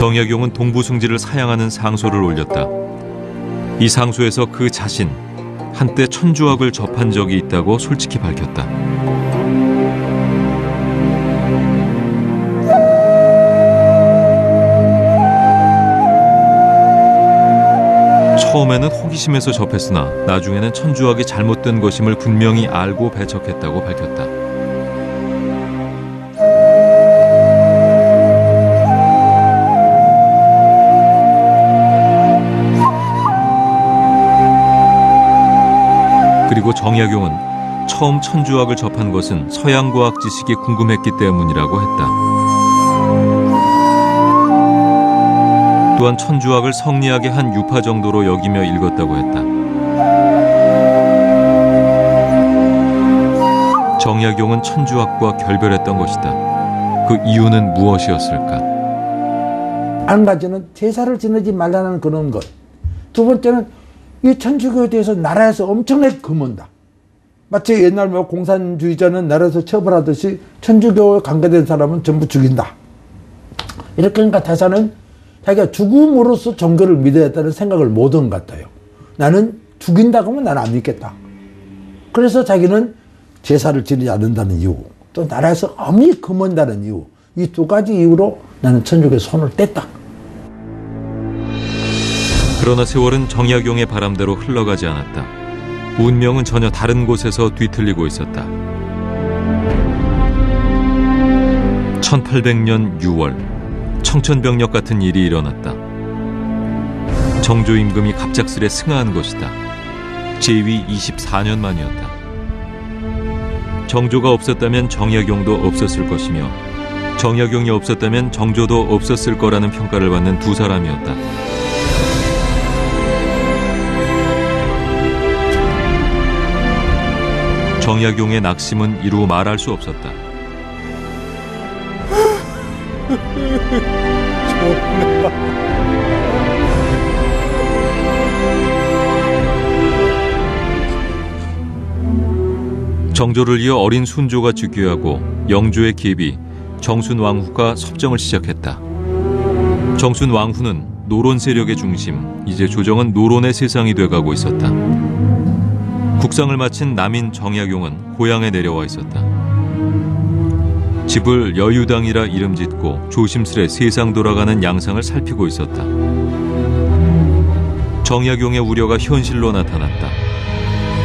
정약용은 동부승지를 사양하는 상소를 올렸다. 이 상소에서 그 자신 한때 천주학을 접한 적이 있다고 솔직히 밝혔다. 처음에는 호기심에서 접했으나 나중에는 천주학이 잘못된 것임을 분명히 알고 배척했다고 밝혔다. 그리고 정약용은 처음 천주학을 접한 것은 서양과학 지식이 궁금했기 때문이라고 했다. 또한 천주학을 성리학의 한 유파 정도로 여기며 읽었다고 했다. 정약용은 천주학과 결별했던 것이다. 그 이유는 무엇이었을까? 한 가지는 제사를 지내지 말라는 그런 것. 두 번째는 이 천주교에 대해서 나라에서 엄청나게 금한다. 마치 옛날 뭐 공산주의자는 나라에서 처벌하듯이 천주교에 관계된 사람은 전부 죽인다. 이렇게 하니까 대사는 자기가 죽음으로써 종교를 믿어야겠다는 생각을 못한 것 같아요. 나는 죽인다고 하면 나는 안 믿겠다. 그래서 자기는 제사를 지내지 않는다는 이유, 또 나라에서 엄히 금한다는 이유, 이 두 가지 이유로 나는 천주교에 손을 뗐다. 그러나 세월은 정약용의 바람대로 흘러가지 않았다. 운명은 전혀 다른 곳에서 뒤틀리고 있었다. 1800년 6월 청천벽력 같은 일이 일어났다. 정조 임금이 갑작스레 승하한 것이다. 재위 24년 만이었다. 정조가 없었다면 정약용도 없었을 것이며 정약용이 없었다면 정조도 없었을 거라는 평가를 받는 두 사람이었다. 정약용의 낙심은 이루 말할 수 없었다. 정조를 이어 어린 순조가 즉위하고 영조의 계비 정순왕후가 섭정을 시작했다. 정순왕후는 노론 세력의 중심, 이제 조정은 노론의 세상이 돼가고 있었다. 국상을 마친 남인 정약용은 고향에 내려와 있었다. 집을 여유당이라 이름 짓고 조심스레 세상 돌아가는 양상을 살피고 있었다. 정약용의 우려가 현실로 나타났다.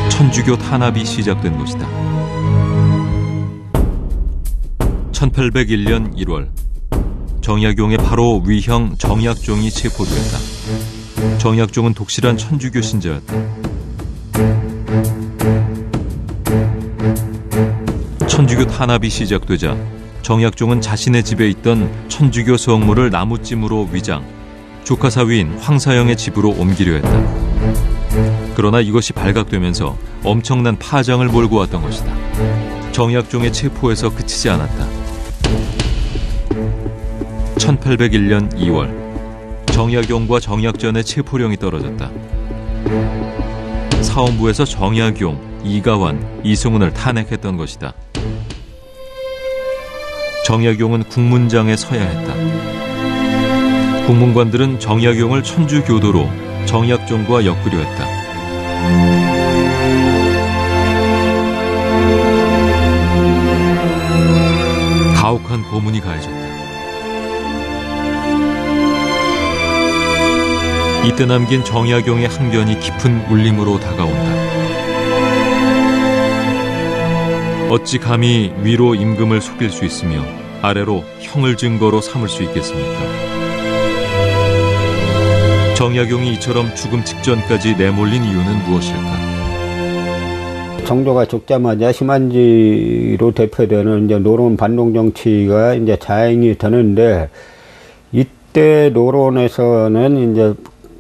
천주교 탄압이 시작된 것이다. 1801년 1월 정약용의 바로 위형 정약종이 체포되었다. 정약종은 독실한 천주교 신자였다. 천주교 탄압이 시작되자 정약종은 자신의 집에 있던 천주교 성물을 나무찜으로 위장, 조카 사위인 황사영의 집으로 옮기려 했다. 그러나 이것이 발각되면서 엄청난 파장을 몰고 왔던 것이다. 정약종의 체포에서 그치지 않았다. 1801년 2월 정약용과 정약전의 체포령이 떨어졌다. 사원부에서 정약용, 이가환, 이승훈을 탄핵했던 것이다. 정약용은 국문장에 서야 했다. 국문관들은 정약용을 천주교도로 정약종과 엮으려 했다. 가혹한 고문이 가해졌다. 이때 남긴 정약용의 항변이 깊은 울림으로 다가온다. 어찌 감히 위로 임금을 속일 수 있으며 아래로 형을 증거로 삼을 수 있겠습니까? 정약용이 이처럼 죽음 직전까지 내몰린 이유는 무엇일까? 정조가 죽자마자 심한지로 대표되는 이제 노론 반동 정치가 이제 자행이 되는데, 이때 노론에서는 이제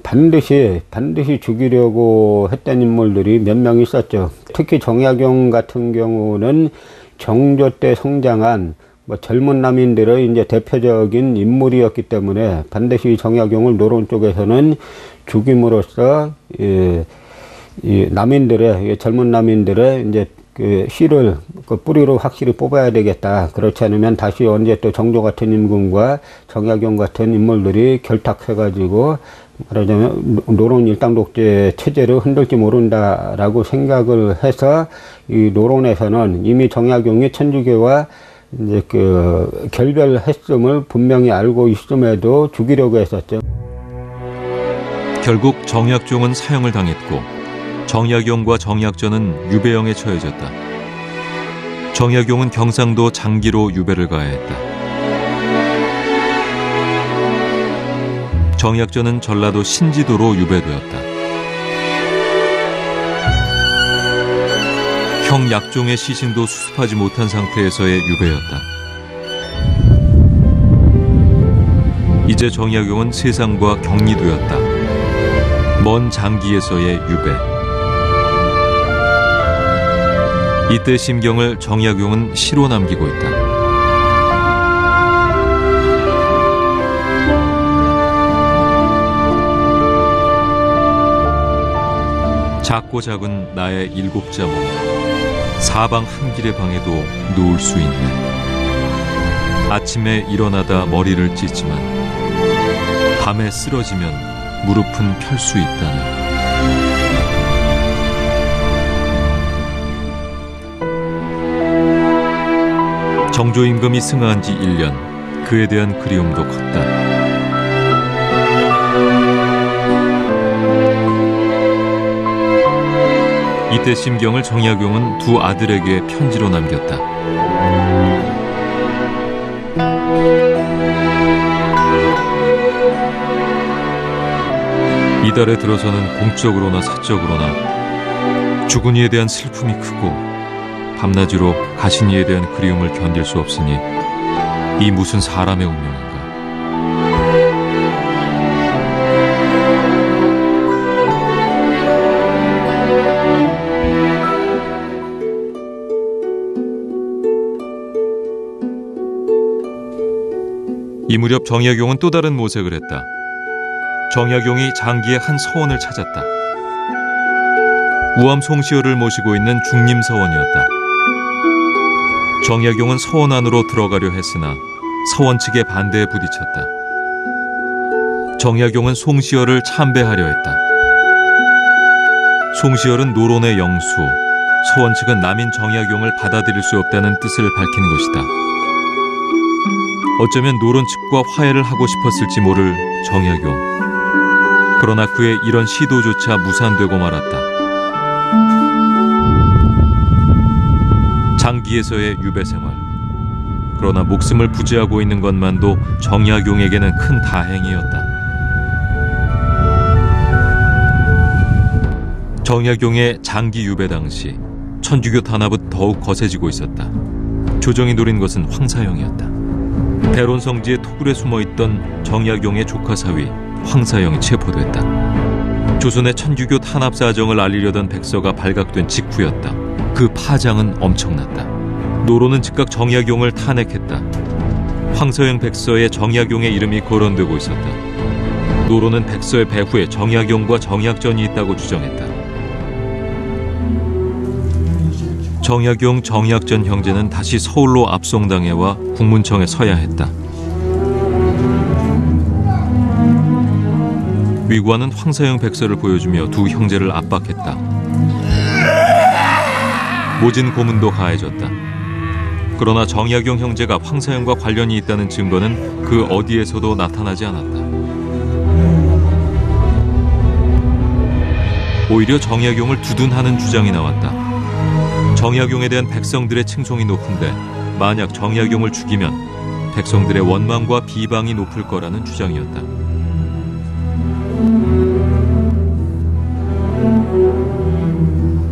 반드시 죽이려고 했던 인물들이 몇 명 있었죠. 특히 정약용 같은 경우는 정조 때 성장한 젊은 남인들의 이제 대표적인 인물이었기 때문에 반드시 정약용을 노론 쪽에서는 죽임으로써 이 남인들의, 젊은 남인들의 이제 그 씨를 그 뿌리로 확실히 뽑아야 되겠다. 그렇지 않으면 다시 언제 또 정조 같은 임금과 정약용 같은 인물들이 결탁해가지고 말하자면 노론 일당 독재 체제를 흔들지 모른다라고 생각을 해서 이 노론에서는 이미 정약용이 천주교와 이제 그 결별했음을 분명히 알고 있음에도 죽이려고 했었죠. 결국 정약종은 사형을 당했고 정약용과 정약전은 유배형에 처해졌다. 정약용은 경상도 장기로 유배를 가야 했다. 정약전은 전라도 신지도로 유배되었다. 형 약종의 시신도 수습하지 못한 상태에서의 유배였다. 이제 정약용은 세상과 격리되었다. 먼 장기에서의 유배. 이때 심경을 정약용은 시로 남기고 있다. 작고 작은 나의 7자 몸, 사방 한 길의 방에도 누울 수 있네. 아침에 일어나다 머리를 찢지만 밤에 쓰러지면 무릎은 펼 수 있다네. 정조 임금이 승하한 지 1년, 그에 대한 그리움도 컸다. 이때 심경을 정약용은 두 아들에게 편지로 남겼다. 이달에 들어서는 공적으로나 사적으로나 주군이에 대한 슬픔이 크고 밤낮으로 가신이에 대한 그리움을 견딜 수 없으니 이 무슨 사람의 운명인가. 이 무렵 정약용은 또 다른 모색을 했다. 정약용이 장기의 한 서원을 찾았다. 우암 송시효를 모시고 있는 중림서원이었다. 정약용은 서원 안으로 들어가려 했으나 서원 측의 반대에 부딪혔다. 정약용은 송시효를 참배하려 했다. 송시효는 노론의 영수, 서원 측은 남인 정약용을 받아들일 수 없다는 뜻을 밝힌 것이다. 어쩌면 노론 측과 화해를 하고 싶었을지 모를 정약용. 그러나 그의 이런 시도조차 무산되고 말았다. 장기에서의 유배 생활. 그러나 목숨을 부지하고 있는 것만도 정약용에게는 큰 다행이었다. 정약용의 장기 유배 당시 천주교 탄압은 더욱 거세지고 있었다. 조정이 노린 것은 황사영이었다. 대론성지의 토굴에 숨어있던 정약용의 조카 사위 황사영이 체포됐다. 조선의 천주교 탄압 사정을 알리려던 백서가 발각된 직후였다. 그 파장은 엄청났다. 노론은 즉각 정약용을 탄핵했다. 황사영 백서에 정약용의 이름이 거론되고 있었다. 노론은 백서의 배후에 정약용과 정약전이 있다고 주장했다. 정약용, 정약전 형제는 다시 서울로 압송당해와 국문청에 서야 했다. 위관은 황사영 백서를 보여주며 두 형제를 압박했다. 모진 고문도 가해졌다. 그러나 정약용 형제가 황사영과 관련이 있다는 증거는 그 어디에서도 나타나지 않았다. 오히려 정약용을 두둔하는 주장이 나왔다. 정약용에 대한 백성들의 칭송이 높은데 만약 정약용을 죽이면 백성들의 원망과 비방이 높을 거라는 주장이었다.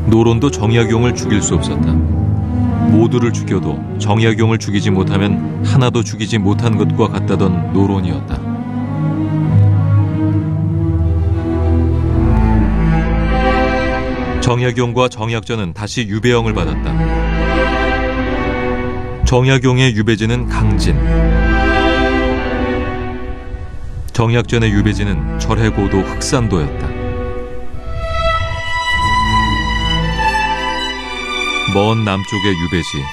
노론도 정약용을 죽일 수 없었다. 모두를 죽여도 정약용을 죽이지 못하면 하나도 죽이지 못한 것과 같다던 노론이었다. 정약용과 정약전은 다시 유배형을 받았다. 정약용의 유배지는 강진, 정약전의 유배지는 절해고도 흑산도였다. 먼 남쪽의 유배지.